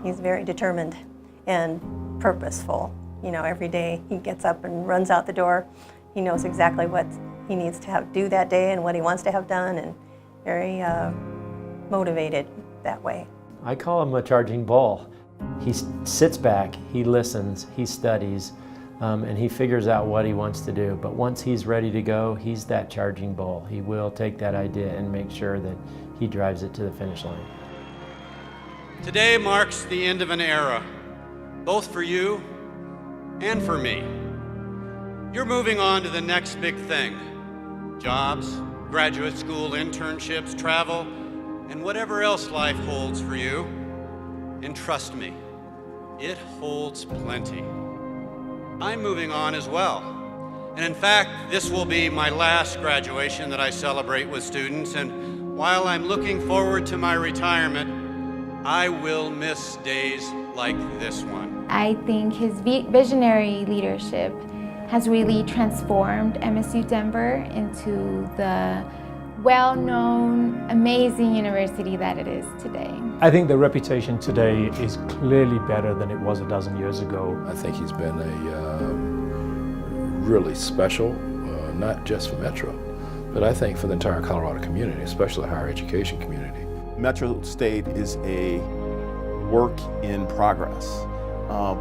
He's very determined and purposeful. You know, every day he gets up and runs out the door. He knows exactly what he needs to do that day and what he wants to have done, and very motivated that way. I call him a charging bull. He sits back, he listens, he studies, and he figures out what he wants to do. But once he's ready to go, he's that charging bull. He will take that idea and make sure that he drives it to the finish line. Today marks the end of an era, both for you and for me. You're moving on to the next big thing: jobs, graduate school, internships, travel, and whatever else life holds for you. And trust me, it holds plenty. I'm moving on as well. And in fact, this will be my last graduation that I celebrate with students, and while I'm looking forward to my retirement, I will miss days like this one. I think his visionary leadership has really transformed MSU Denver into the well-known, amazing university that it is today. I think the reputation today is clearly better than it was a dozen years ago. I think he's been a really special, not just for Metro, but I think for the entire Colorado community, especially the higher education community. Metro State is a work in progress,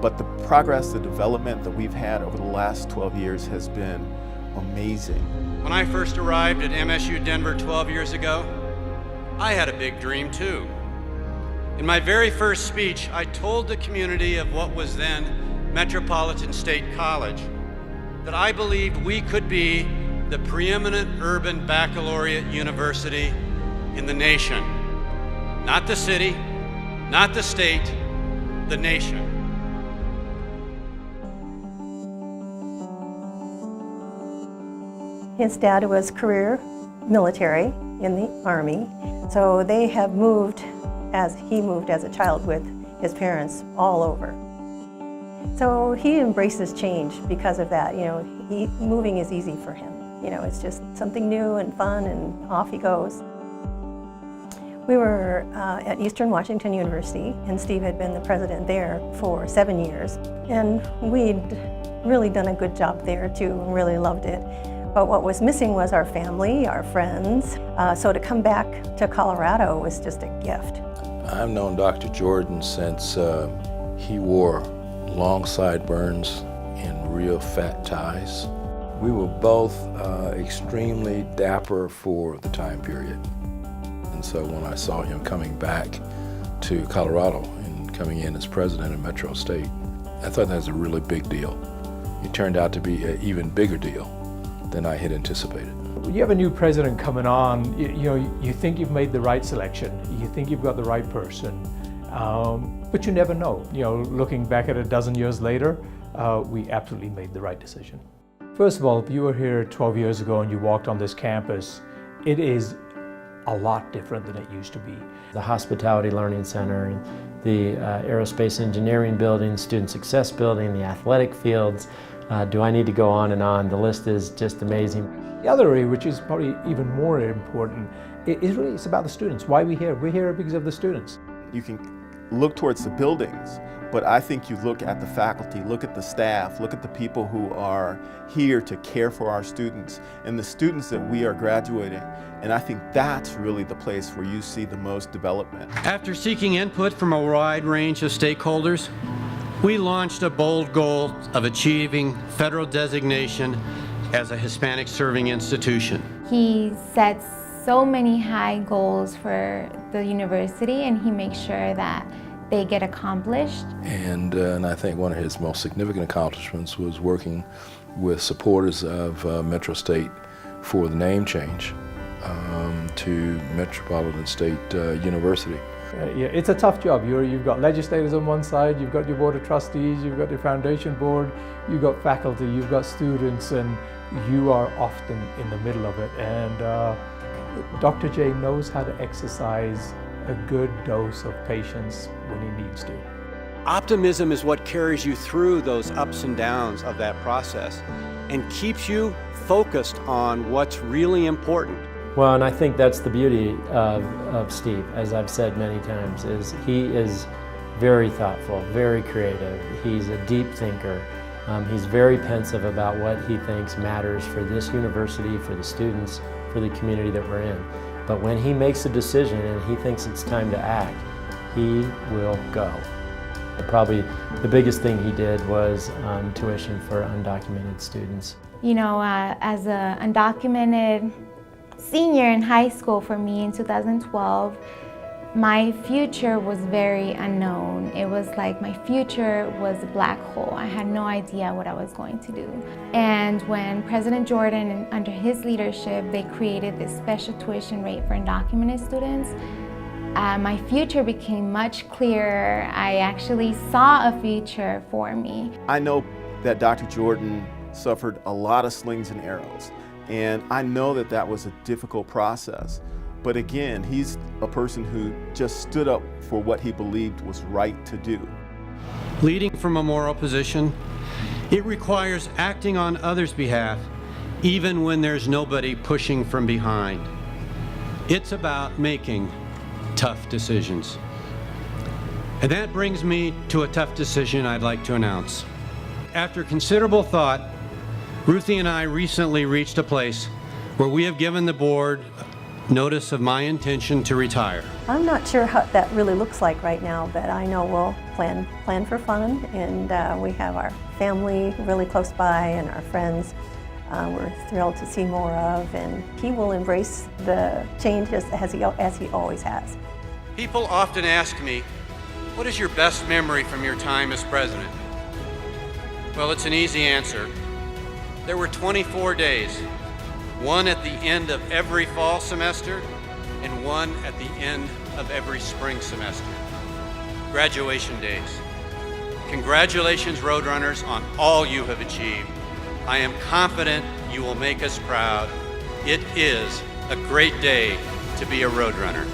but the progress, the development that we've had over the last 12 years has been amazing. When I first arrived at MSU Denver 12 years ago, I had a big dream too. In my very first speech, I told the community of what was then Metropolitan State College that I believed we could be the preeminent urban baccalaureate university in the nation. Not the city, not the state, the nation. His dad was career military in the Army, so they have moved as he moved as a child with his parents all over. So he embraces change because of that. You know, moving is easy for him. You know, it's just something new and fun, and off he goes. We were at Eastern Washington University, and Steve had been the president there for 7 years, and we'd really done a good job there too, and really loved it. But what was missing was our family, our friends. So to come back to Colorado was just a gift. I've known Dr. Jordan since he wore long sideburns and real fat ties. We were both extremely dapper for the time period. And so when I saw him coming back to Colorado and coming in as president of Metro State, I thought that was a really big deal. It turned out to be an even bigger deal than I had anticipated. When you have a new president coming on, you think you've made the right selection, you think you've got the right person, but you never know. You know, looking back at it a dozen years later, we absolutely made the right decision. First of all, if you were here 12 years ago and you walked on this campus, it is a lot different than it used to be. The Hospitality Learning Center, the Aerospace Engineering Building, Student Success Building, the athletic fields. Do I need to go on and on? The list is just amazing. The other area, which is probably even more important, it's about the students. Why are we here? We're here because of the students. You can look towards the buildings, but I think you look at the faculty, look at the staff, look at the people who are here to care for our students and the students that we are graduating. And I think that's really the place where you see the most development. After seeking input from a wide range of stakeholders, we launched a bold goal of achieving federal designation as a Hispanic serving institution. He sets so many high goals for the university, and he makes sure that they get accomplished. And I think one of his most significant accomplishments was working with supporters of Metro State for the name change to Metropolitan State University. Yeah, it's a tough job. You've got legislators on one side, you've got your board of trustees, you've got your foundation board, you've got faculty, you've got students, and you are often in the middle of it. And Dr. J knows how to exercise a good dose of patience when he needs to. Optimism is what carries you through those ups and downs of that process and keeps you focused on what's really important. Well, and I think that's the beauty of Steve, as I've said many times, is he is very thoughtful, very creative. He's a deep thinker. He's very pensive about what he thinks matters for this university, for the students, for the community that we're in. But when he makes a decision and he thinks it's time to act, he will go. Probably the biggest thing he did was tuition for undocumented students. You know, as an undocumented senior in high school for me in 2012, my future was very unknown. It was like my future was a black hole. I had no idea what I was going to do. And when President Jordan, under his leadership, they created this special tuition rate for undocumented students, my future became much clearer. I actually saw a future for me. I know that Dr. Jordan suffered a lot of slings and arrows, and I know that that was a difficult process. But again, he's a person who just stood up for what he believed was right to do. Leading from a moral position, it requires acting on others' behalf, even when there's nobody pushing from behind. It's about making tough decisions. And that brings me to a tough decision I'd like to announce. After considerable thought, Ruthie and I recently reached a place where we have given the board notice of my intention to retire. I'm not sure how that really looks like right now, but I know we'll plan for fun, and we have our family really close by and our friends we're thrilled to see more of, and he will embrace the changes as he always has. People often ask me, what is your best memory from your time as president? Well, it's an easy answer. There were 24 days, one at the end of every fall semester and one at the end of every spring semester. Graduation days. Congratulations, Roadrunners, on all you have achieved. I am confident you will make us proud. It is a great day to be a Roadrunner.